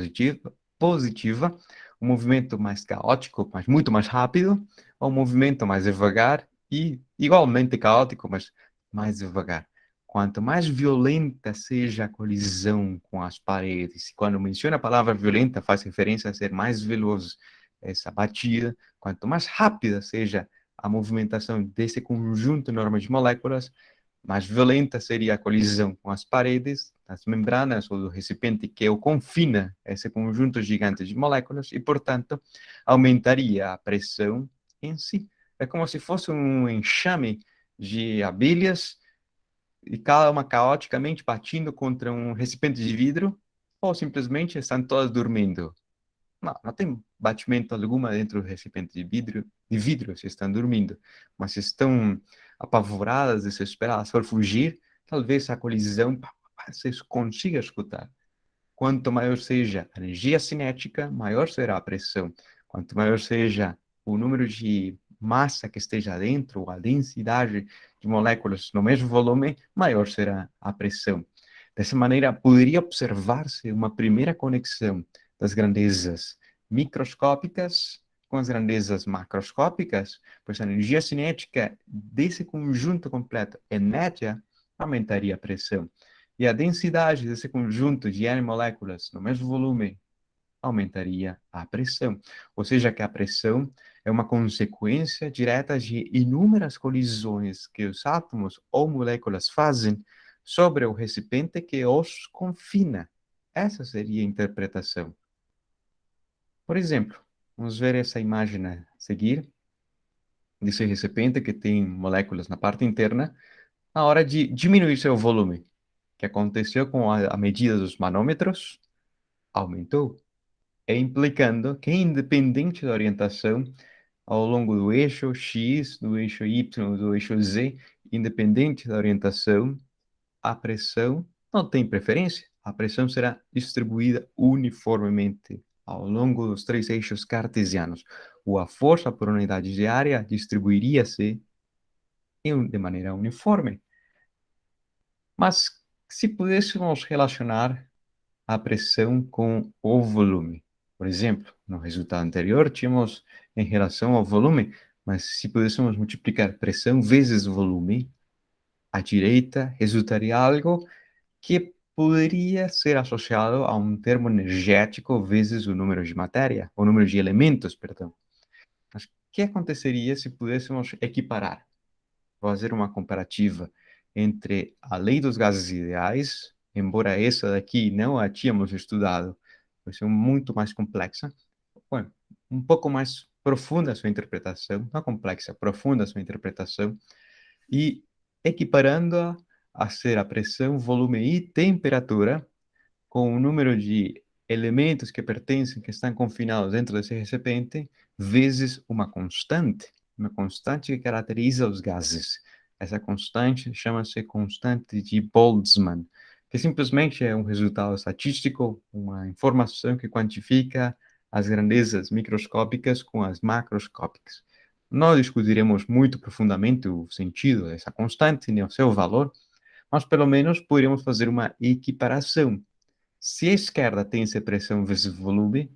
positiva. O movimento mais caótico, mas muito mais rápido, ou o movimento mais devagar e igualmente caótico, mas mais devagar. Quanto mais violenta seja a colisão com as paredes, quando menciona a palavra violenta, faz referência a ser mais veloz essa batida. Quanto mais rápida seja a movimentação desse conjunto enorme de moléculas, mais violenta seria a colisão com as paredes, as membranas ou do recipiente que o confina esse conjunto gigante de moléculas e, portanto, aumentaria a pressão em si. É como se fosse um enxame de abelhas e cada uma caoticamente batindo contra um recipiente de vidro, ou simplesmente estão todas dormindo. Não tem batimento alguma dentro do recipiente de vidro se estão dormindo, mas se estão apavoradas, desesperadas por fugir, talvez a colisão você consiga escutar. Quanto maior seja a energia cinética, maior será a pressão. Quanto maior seja o número de massa que esteja dentro, a densidade de moléculas no mesmo volume, maior será a pressão. Dessa maneira, poderia observar-se uma primeira conexão das grandezas microscópicas com as grandezas macroscópicas, pois a energia cinética desse conjunto completo, em média, aumentaria a pressão. E a densidade desse conjunto de N moléculas no mesmo volume aumentaria a pressão. Ou seja, que a pressão é uma consequência direta de inúmeras colisões que os átomos ou moléculas fazem sobre o recipiente que os confina. Essa seria a interpretação. Por exemplo, vamos ver essa imagem a seguir desse recipiente que tem moléculas na parte interna, na hora de diminuir seu volume, que aconteceu com a medida dos manômetros, aumentou, implicando que, independente da orientação, ao longo do eixo X, do eixo Y, do eixo Z, independente da orientação, a pressão não tem preferência. A pressão será distribuída uniformemente ao longo dos três eixos cartesianos. Ou a força por unidade de área distribuiria-se de maneira uniforme. Mas se pudéssemos relacionar a pressão com o volume. Por exemplo, no resultado anterior, tínhamos em relação ao volume, mas se pudéssemos multiplicar pressão vezes volume, à direita resultaria algo que poderia ser associado a um termo energético vezes o número de matéria, o número de elementos, perdão. Mas o que aconteceria se pudéssemos equiparar, fazer uma comparativa entre a lei dos gases ideais, embora essa daqui não a tínhamos estudado, vai ser muito mais complexa, bom, um pouco mais profunda a sua interpretação, não complexa, profunda a sua interpretação, e equiparando-a a ser a pressão, volume e temperatura com o número de elementos que pertencem, que estão confinados dentro desse recipiente, vezes uma constante que caracteriza os gases. Essa constante chama-se constante de Boltzmann, que simplesmente é um resultado estatístico, uma informação que quantifica as grandezas microscópicas com as macroscópicas. Não discutiremos muito profundamente o sentido dessa constante, nem o seu valor, mas pelo menos poderíamos fazer uma equiparação Se a esquerda tem essa pressão vezes volume,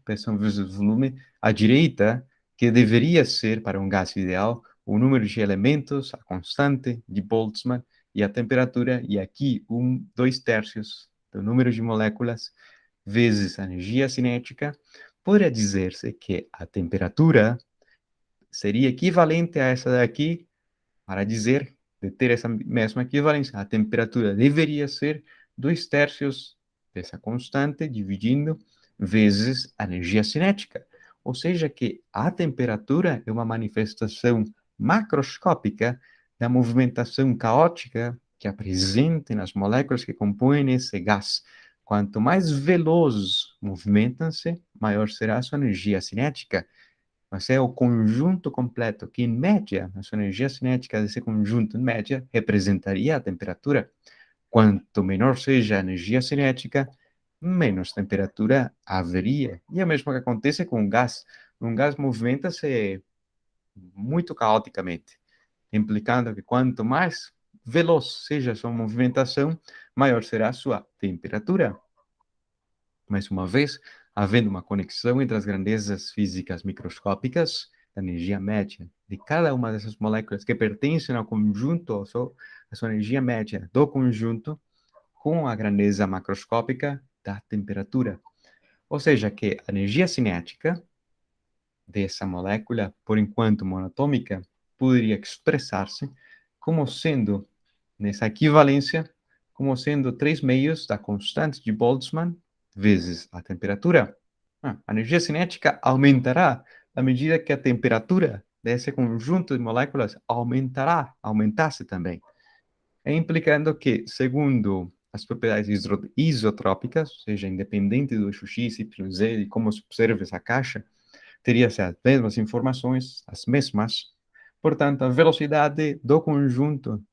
a direita, que deveria ser, para um gás ideal, o número de elementos, a constante de Boltzmann e a temperatura, e aqui 2/3 do número de moléculas vezes a energia cinética, poderia dizer-se que a temperatura seria equivalente a essa daqui, para dizer, de ter essa mesma equivalência, a temperatura deveria ser 2/3 dessa constante, dividindo vezes a energia cinética. Ou seja, que a temperatura é uma manifestação macroscópica da movimentação caótica que é presente nas moléculas que compõem esse gás. Quanto mais veloz movimentam-se, maior será a sua energia cinética. Mas é o conjunto completo que, em média, a sua energia cinética desse conjunto, em média, representaria a temperatura. Quanto menor seja a energia cinética, menos temperatura haveria. E é o mesmo que acontece com o gás. Um gás movimenta-se muito caoticamente, implicando que quanto mais veloz seja a sua movimentação, maior será a sua temperatura. Mais uma vez, havendo uma conexão entre as grandezas físicas microscópicas, da energia média de cada uma dessas moléculas que pertencem ao conjunto, a sua energia média do conjunto, com a grandeza macroscópica da temperatura. Ou seja, que a energia cinética dessa molécula, por enquanto monatômica, poderia expressar-se como sendo, nessa equivalência, como sendo 3/2 da constante de Boltzmann vezes a temperatura. A energia cinética aumentará à medida que a temperatura desse conjunto de moléculas aumentasse também, implicando que, segundo as propriedades isotrópicas, ou seja, independente do eixo x, y, z, e como se observa essa caixa, teria-se as mesmas informações, as mesmas. Portanto, a velocidade do conjunto,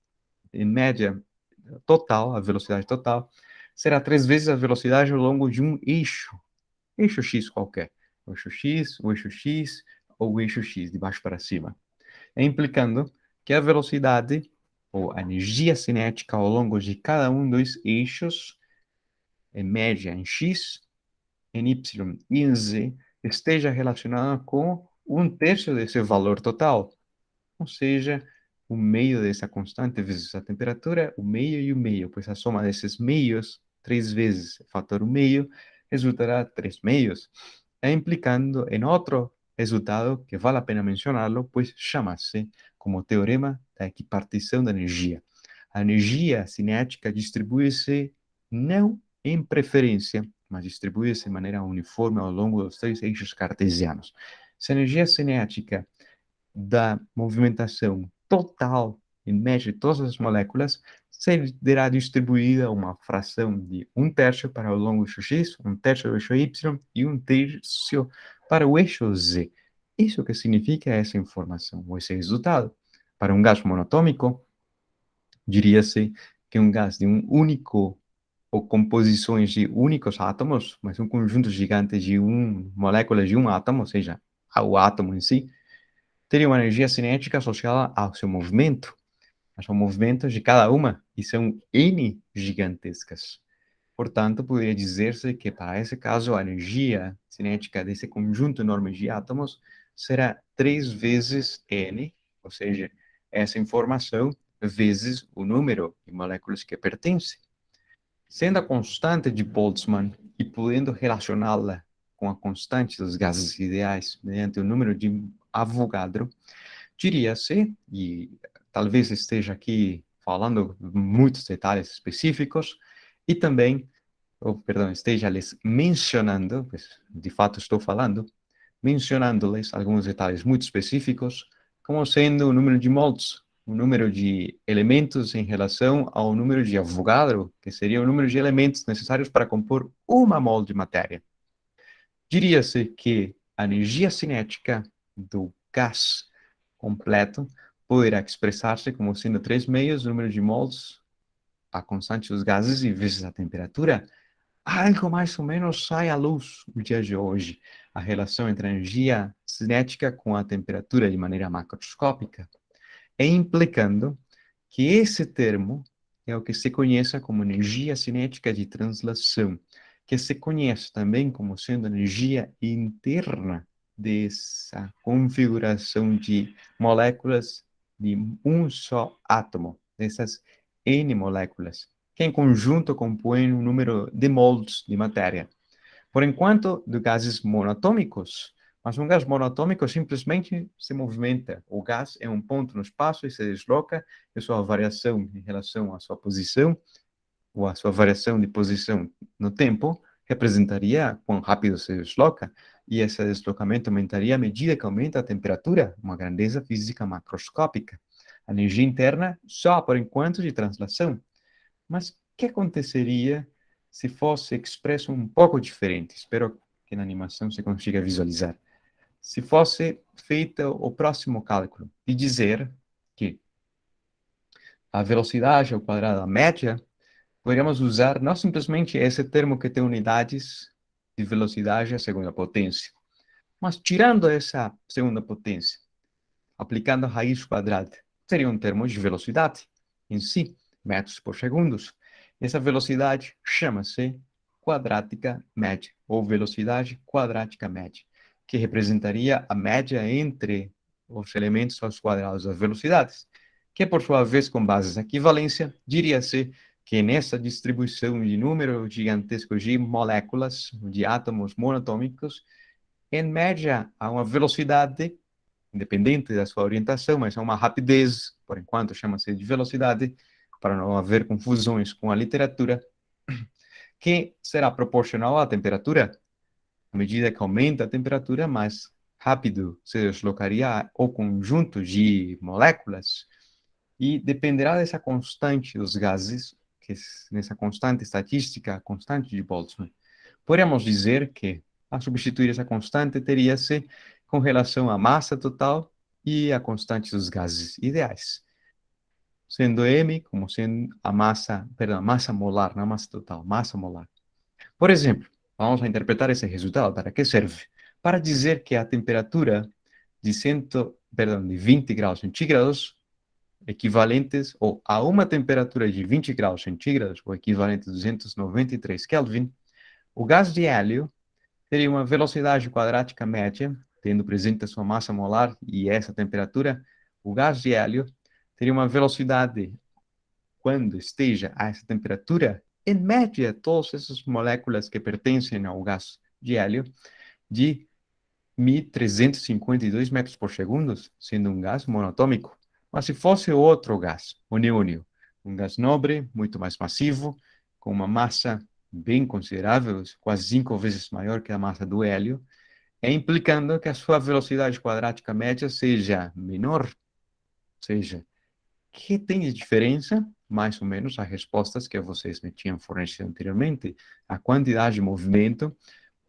em média total, a velocidade total, será 3 vezes a velocidade ao longo de um eixo x qualquer. O eixo x, o eixo x ou o eixo x, de baixo para cima. Implicando que a velocidade, ou a energia cinética ao longo de cada um dos eixos, em média em x, em y e em z, esteja relacionada com 1/3 desse valor total. Ou seja, o meio dessa constante vezes a temperatura, o meio e o meio, pois a soma desses meios, 3 vezes o fator meio, resultará 3/2, implicando em outro resultado que vale a pena mencioná-lo, pois chama-se como teorema da equipartição da energia. A energia cinética distribui-se não em preferência, mas distribui-se de maneira uniforme ao longo dos 3 eixos cartesianos. Se a energia cinética da movimentação total, em média, de todas as moléculas, será distribuída uma fração de 1/3 para o longo eixo x, 1/3 do eixo y e 1/3 para o eixo z. Isso que significa essa informação, ou esse resultado? Para um gás monatômico, diria-se que um gás de um único ou composições de únicos átomos, mas um conjunto gigante de moléculas de um átomo, ou seja, o átomo em si, teria uma energia cinética associada ao seu movimento de cada uma, e são N gigantescas. Portanto, poderia dizer-se que, para esse caso, a energia cinética desse conjunto enorme de átomos será 3 vezes N, ou seja, essa informação vezes o número de moléculas que pertence. Sendo a constante de Boltzmann e podendo relacioná-la com a constante dos gases ideais mediante o número de Avogadro, diria-se, e talvez esteja aqui falando muitos detalhes específicos, e também, esteja lhes mencionando, pois de fato estou falando, mencionando-lhes alguns detalhes muito específicos, como sendo o número de mols, o número de elementos em relação ao número de Avogadro, que seria o número de elementos necessários para compor uma mol de matéria. Diria-se que a energia cinética do gás completo poderá expressar-se como sendo 3/2 o número de mols, a constante dos gases e vezes a temperatura. Algo mais ou menos sai à luz no dia de hoje, a relação entre a energia cinética com a temperatura de maneira macroscópica, implicando que esse termo é o que se conhece como energia cinética de translação, que se conhece também como sendo energia interna dessa configuração de moléculas de um só átomo, dessas N moléculas, que em conjunto compõem um número de mols de matéria. Por enquanto, de gases monatômicos, mas um gás monatômico simplesmente se movimenta. O gás é um ponto no espaço e se desloca, e sua variação em relação à sua posição, ou a sua variação de posição no tempo, representaria quão rápido se desloca, e esse deslocamento aumentaria à medida que aumenta a temperatura, uma grandeza física macroscópica. A energia interna só por enquanto de translação. Mas o que aconteceria se fosse expresso um pouco diferente? Espero que na animação você consiga visualizar. Se fosse feito o próximo cálculo, de dizer que a velocidade ao quadrado média, poderíamos usar não simplesmente esse termo que tem unidades de velocidade à segunda potência, mas tirando essa segunda potência, aplicando a raiz quadrada, seria um termo de velocidade em si, metros por segundo. Essa velocidade chama-se quadrática média, ou velocidade quadrática média, que representaria a média entre os elementos aos quadrados das velocidades, que por sua vez, com bases na equivalência, diria-se que nessa distribuição de número gigantesco de moléculas, de átomos monatômicos, em média, há uma velocidade independente da sua orientação, mas é uma rapidez, por enquanto chama-se de velocidade, para não haver confusões com a literatura, que será proporcional à temperatura. À medida que aumenta a temperatura, mais rápido se deslocaria o conjunto de moléculas e dependerá dessa constante dos gases, que nessa constante estatística, a constante de Boltzmann. Poderíamos dizer que, a substituir essa constante, teria-se com relação à massa total e a constante dos gases ideais, sendo m como sendo a massa, perdão, massa molar, não a massa total, massa molar. Por exemplo, vamos a interpretar esse resultado. Para que serve? Para dizer que a temperatura de, de 20 graus centígrados equivalentes ou a uma temperatura de 20 graus centígrados, ou equivalente a 293 Kelvin, o gás de hélio teria uma velocidade quadrática média, tendo presente a sua massa molar e essa temperatura. O gás de hélio teria uma velocidade, quando esteja a essa temperatura, em média, todas essas moléculas que pertencem ao gás de hélio, de 1.352 metros por segundo, sendo um gás monatômico. Mas se fosse outro gás, o neônio, um gás nobre, muito mais massivo, com uma massa bem considerável, quase 5 vezes maior que a massa do hélio, implicando que a sua velocidade quadrática média seja menor. Ou seja, que tem de diferença, mais ou menos, as respostas que vocês me tinham fornecido anteriormente, a quantidade de movimento,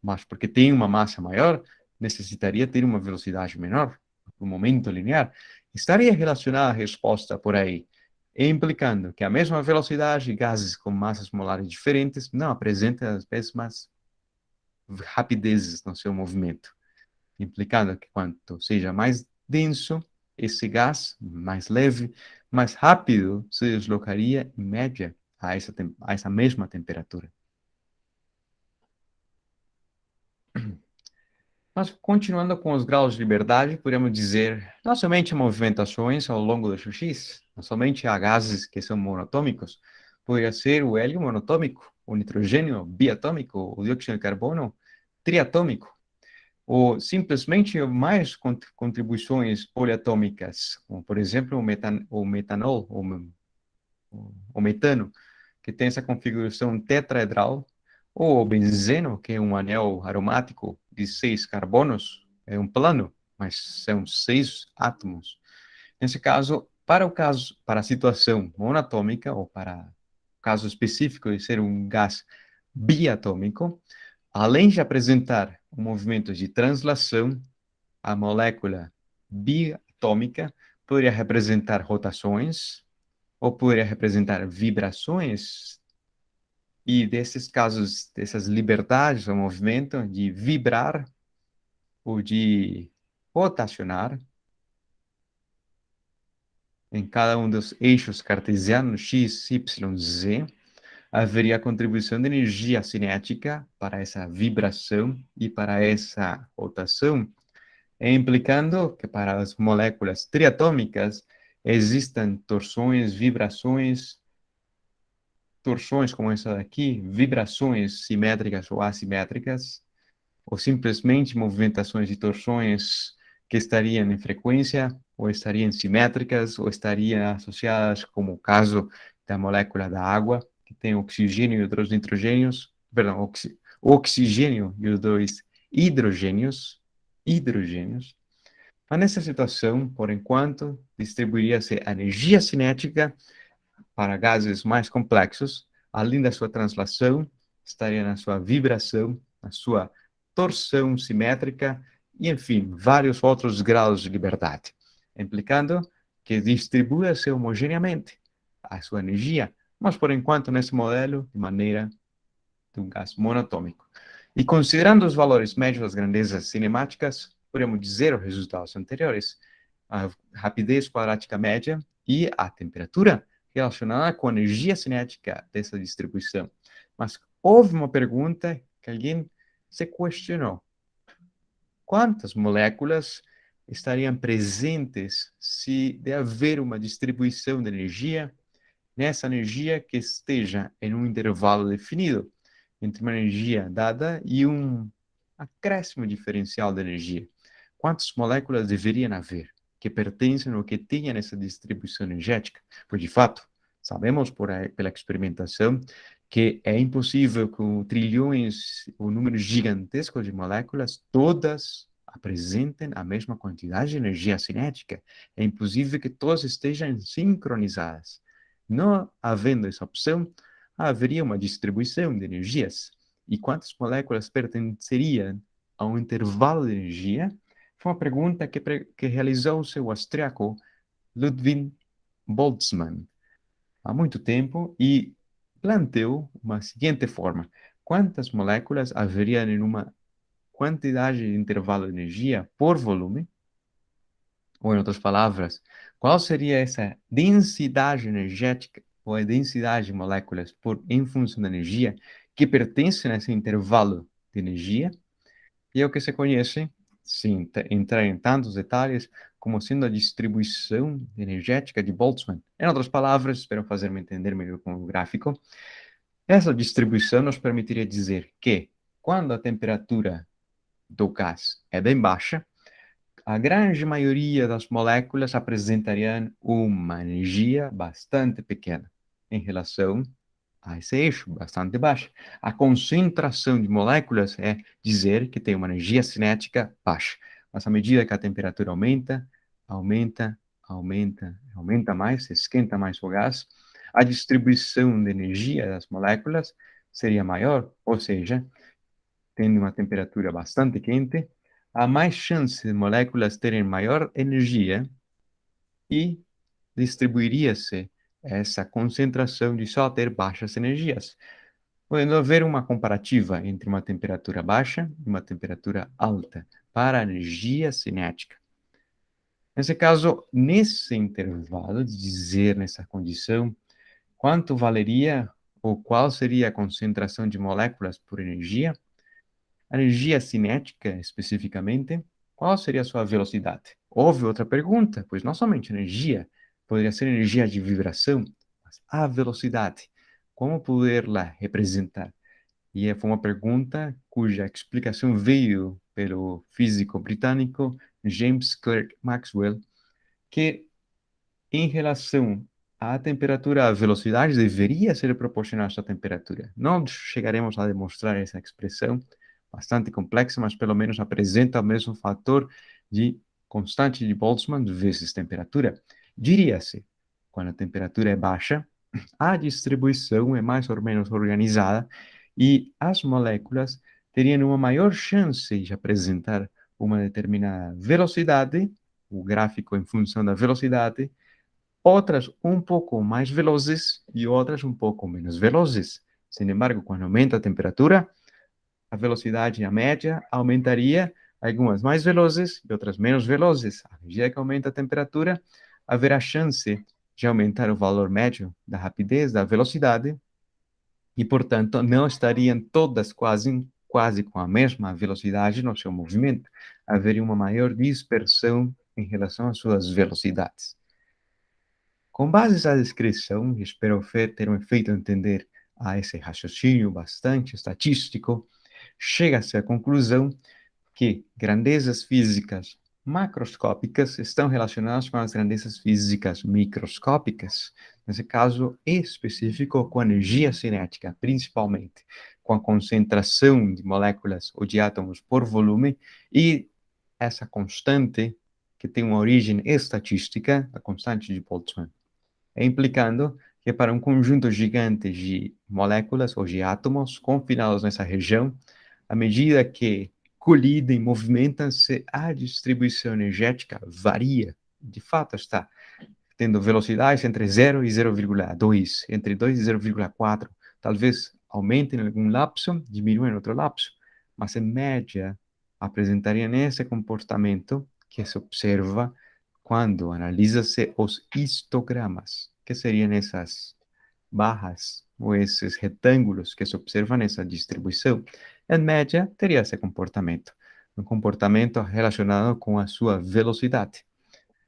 mas porque tem uma massa maior, necessitaria ter uma velocidade menor, um momento linear. Estaria relacionada a resposta por aí, implicando que a mesma velocidade, gases com massas molares diferentes, não apresentam as mesmas rapidezes no seu movimento, implicando que quanto seja mais denso esse gás, mais leve, mais rápido se deslocaria em média a essa mesma temperatura. Mas, continuando com os graus de liberdade, podemos dizer não somente movimentações ao longo do x, não somente há gases que são monatômicos, poderia ser o hélio monatômico, o nitrogênio biatômico, o dióxido de carbono triatômico, ou simplesmente mais contribuições poliatômicas, como, por exemplo, o metanol, o metano, que tem essa configuração tetraedral, ou o benzeno, que é um anel aromático de 6 carbonos, é um plano, mas são 6 átomos. Nesse caso, para a situação monatômica, ou para o caso específico de ser um gás biatômico, além de apresentar um movimento de translação, a molécula biatômica poderia representar rotações, ou poderia representar vibrações, e desses casos, dessas liberdades do movimento, de vibrar ou de rotacionar em cada um dos eixos cartesianos x, y, z, haveria a contribuição de energia cinética para essa vibração e para essa rotação, implicando que para as moléculas triatômicas existam torções, vibrações, torções como essa daqui, vibrações simétricas ou assimétricas, ou simplesmente movimentações e torções que estariam em frequência, ou estariam simétricas, ou estariam associadas, como o caso da molécula da água, que tem oxigênio e outros nitrogênios, perdão, oxigênio e os dois hidrogênios. Mas nessa situação, por enquanto, distribuiria-se a energia cinética para gases mais complexos, além da sua translação, estaria na sua vibração, na sua torção simétrica e, enfim, vários outros graus de liberdade, implicando que distribua-se homogeneamente a sua energia, mas por enquanto nesse modelo de maneira de um gás monatômico. E considerando os valores médios das grandezas cinemáticas, podemos dizer os resultados anteriores, a rapidez quadrática média e a temperatura relacionada com a energia cinética dessa distribuição. Mas houve uma pergunta que alguém se questionou. Quantas moléculas estariam presentes se de haver uma distribuição de energia, nessa energia que esteja em um intervalo definido, entre uma energia dada e um acréscimo diferencial de energia? Quantas moléculas deveriam haver que pertencem ou que tenham essa distribuição energética? Pois, de fato, sabemos pela experimentação que é impossível com trilhões ou números gigantescos de moléculas, todas apresentem a mesma quantidade de energia cinética. É impossível que todas estejam sincronizadas. Não havendo essa opção, haveria uma distribuição de energias. E quantas moléculas pertenceriam a um intervalo de energia? Foi uma pergunta que realizou o seu austríaco Ludwig Boltzmann há muito tempo e planteou uma seguinte forma: quantas moléculas haveriam em uma quantidade de intervalo de energia por volume? Ou, em outras palavras, qual seria essa densidade energética ou a densidade de moléculas em função da energia que pertence nesse intervalo de energia? E é o que se conhece, sem entrar em tantos detalhes, como sendo a distribuição energética de Boltzmann. Em outras palavras, espero fazer-me entender melhor com o gráfico, essa distribuição nos permitiria dizer que, quando a temperatura do gás é bem baixa, a grande maioria das moléculas apresentariam uma energia bastante pequena em relação a esse eixo bastante baixa. A concentração de moléculas é dizer que tem uma energia cinética baixa. Mas à medida que a temperatura aumenta mais, se esquenta mais o gás, a distribuição de energia das moléculas seria maior, ou seja, tendo uma temperatura bastante quente, há mais chance de moléculas terem maior energia e distribuiria-se essa concentração de só ter baixas energias. Podendo haver uma comparativa entre uma temperatura baixa e uma temperatura alta para a energia cinética. Nesse caso, nesse intervalo, de dizer nessa condição, quanto valeria ou qual seria a concentração de moléculas por energia? A energia cinética, especificamente, qual seria a sua velocidade? Houve outra pergunta, pois não somente energia, poderia ser energia de vibração, mas a velocidade, como poder-la representar? E foi uma pergunta cuja explicação veio pelo físico britânico James Clerk Maxwell, que em relação à temperatura, a velocidade deveria ser proporcional a essa temperatura. Não chegaremos a demonstrar essa expressão, bastante complexa, mas pelo menos apresenta o mesmo fator de constante de Boltzmann vezes temperatura. Diria-se, quando a temperatura é baixa, a distribuição é mais ou menos organizada e as moléculas teriam uma maior chance de apresentar uma determinada velocidade, o gráfico em função da velocidade, outras um pouco mais velozes e outras um pouco menos velozes. Sin embargo, quando aumenta a temperatura, a velocidade, a média, aumentaria, algumas mais velozes e outras menos velozes. À medida que aumenta a temperatura, haverá chance de aumentar o valor médio da rapidez, da velocidade, e, portanto, não estariam todas quase com a mesma velocidade no seu movimento. Haveria uma maior dispersão em relação às suas velocidades. Com base nessa descrição, espero ter me feito entender a esse raciocínio bastante estatístico, chega-se à conclusão que grandezas físicas macroscópicas estão relacionadas com as grandezas físicas microscópicas, nesse caso específico com a energia cinética, principalmente com a concentração de moléculas ou de átomos por volume e essa constante que tem uma origem estatística, a constante de Boltzmann, implicando que para um conjunto gigante de moléculas ou de átomos confinados nessa região, à medida que colidem, movimentam-se, a distribuição energética varia. De fato, está tendo velocidades entre 0 e 0,2, entre 2 e 0,4. Talvez aumentem em algum lapso, diminuem em outro lapso, mas em média apresentariam esse comportamento que se observa quando analisa-se os histogramas, que seriam essas barras ou esses retângulos que se observam nessa distribuição. Em média, teria esse comportamento, um comportamento relacionado com a sua velocidade.